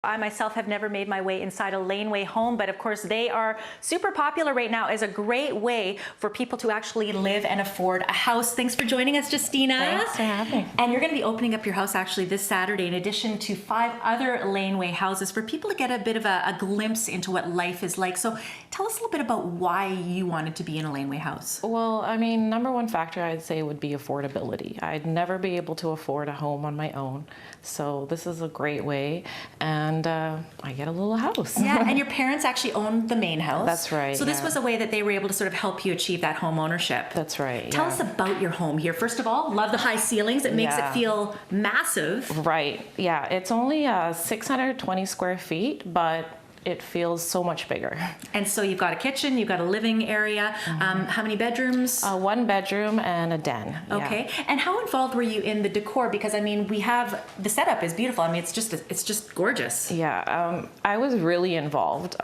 I myself have never made my way inside a Laneway home, but of course they are super popular right now as a great way for people to actually live and afford a house. Thanks for joining us, Justina. Thanks for having me. And you're going to be opening up your house actually this Saturday in addition to 5 other Laneway houses for people to get a bit of a glimpse into what life is like. So tell us a little bit about why you wanted to be in a Laneway house. Well, I mean, number one factor I'd say would be affordability. I'd never be able to afford a home on my own. So this is a great way. And I get a little house. Yeah, and your parents actually owned the main house. That's right. So this was a way that they were able to sort of help you achieve that home ownership. That's right. Tell us about your home here. First of all, love the high ceilings. It makes it feel massive. Right. Yeah, it's only 620 square feet, but it feels so much bigger. And so you've got a kitchen, you've got a living area. How many bedrooms? 1 bedroom and a den. Okay. And how involved were you in the decor? Because I mean, the setup is beautiful. I mean, it's just gorgeous. Yeah. I was really involved.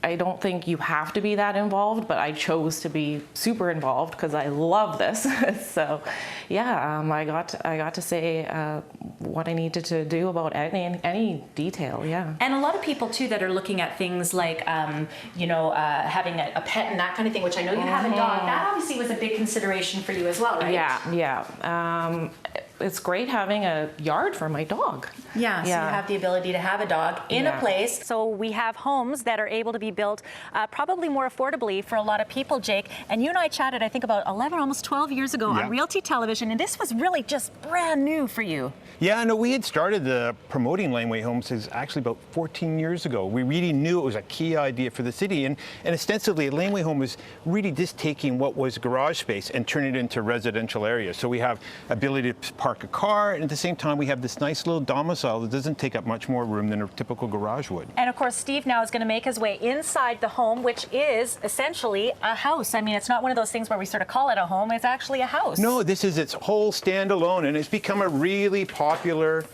I don't think you have to be that involved, but I chose to be super involved because I love this. So, yeah, I got to say what I needed to do about any detail. Yeah. And a lot of people too that are looking at things like, having a pet and that kind of thing, which I know you have a dog. That obviously was a big consideration for you as well, right? Yeah. It's great having a yard for my dog. Yeah, so you have the ability to have a dog in a place. So we have homes that are able to be built probably more affordably for a lot of people, Jake. And you and I chatted, I think, about 11, almost 12 years ago on Realty Television, and this was really just brand new for you. Yeah, no, we had started promoting Laneway homes actually about 14 years ago. We really knew it was a key idea for the city, and ostensibly a Laneway home was really just taking what was garage space and turning it into residential areas. So we have ability to park a car, and at the same time we have this nice little domicile that doesn't take up much more room than a typical garage would. And of course Steve now is going to make his way inside the home, which is essentially a house. I mean, it's not one of those things where we sort of call it a home, it's actually a house. No, this is its whole standalone, and it's become a really popular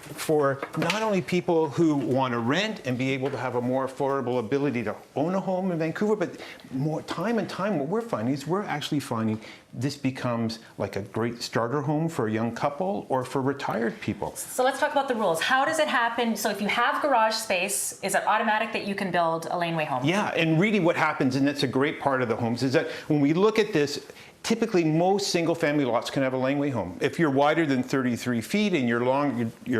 for not only people who want to rent and be able to have a more affordable ability to own a home in Vancouver, but more time and time what we're finding is we're actually finding this becomes like a great starter home for a young couple or for retired people. So let's talk about the rules. How does it happen? So if you have garage space, is it automatic that you can build a Laneway home? Yeah, and really what happens, and that's a great part of the homes, is that when we look at this, typically most single-family lots can have a Laneway home. If you're wider than 33 feet and your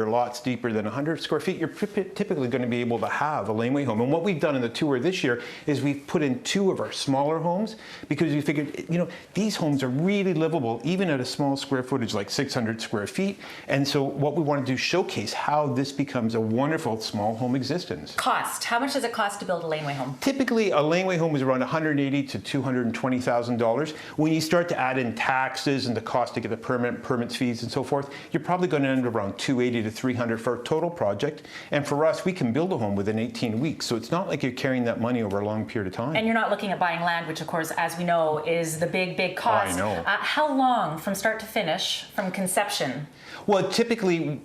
lot's deeper than 100 square feet, you're typically going to be able to have a Laneway home. And what we've done in the tour this year is we've put in 2 of our smaller homes because we figured, these homes are really livable even at a small square footage like 600 square feet. And so what we want to do is showcase how this becomes a wonderful small home existence. Cost. How much does it cost to build a Laneway home? Typically, a Laneway home is around $180,000 to $220,000. When you start to add in taxes and the cost to get the permits fees and so forth, you're probably going to end around $280,000 to $300,000 for a total project. And for us, we can build a home within 18 weeks. So it's not like you're carrying that money over a long period of time. And you're not looking at buying land, which of course, as we know, is the big cost. I know. How long from start to finish, from conception? Well, typically,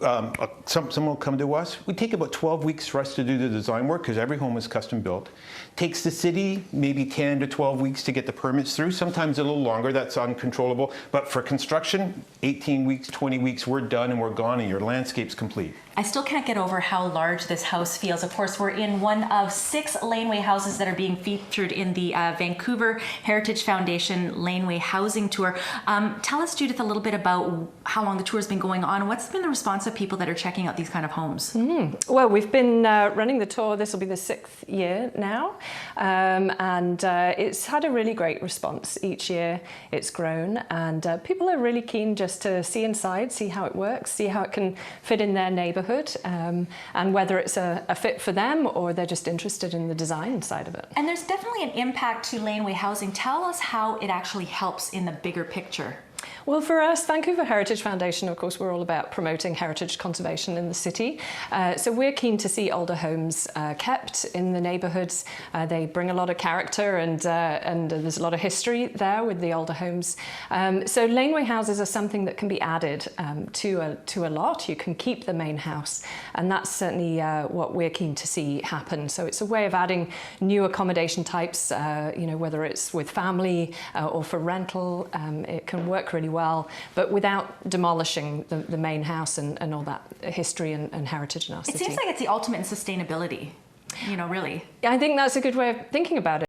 someone will come to us. We take about 12 weeks for us to do the design work because every home is custom built. Takes the city maybe 10 to 12 weeks to get the permits through, sometimes a little longer, that's uncontrollable. But for construction, 18 weeks, 20 weeks, we're done and we're gone and your landscape's complete. I still can't get over how large this house feels. Of course, we're in one of 6 Laneway houses that are being featured in the Vancouver Heritage Foundation Laneway Housing Tour. Tell us, Judith, a little bit about how long the tour has been going on. What's been the response of people that are checking out these kind of homes? Well, we've been running the tour. This will be the 6th year now. And it's had a really great response each year. It's grown and people are really keen just to see inside, see how it works, see how it can fit in their neighborhood. And whether it's a fit for them or they're just interested in the design side of it. And there's definitely an impact to Laneway housing. Tell us how it actually helps in the bigger picture. Well, for us, Vancouver Heritage Foundation, of course, we're all about promoting heritage conservation in the city. So we're keen to see older homes kept in the neighbourhoods. They bring a lot of character and there's a lot of history there with the older homes. So laneway houses are something that can be added to a lot. You can keep the main house, and that's certainly what we're keen to see happen. So it's a way of adding new accommodation types, whether it's with family or for rental. It can work really well, but without demolishing the main house and all that history and heritage in our It city. seems like it's the ultimate in sustainability, really. I think that's a good way of thinking about it.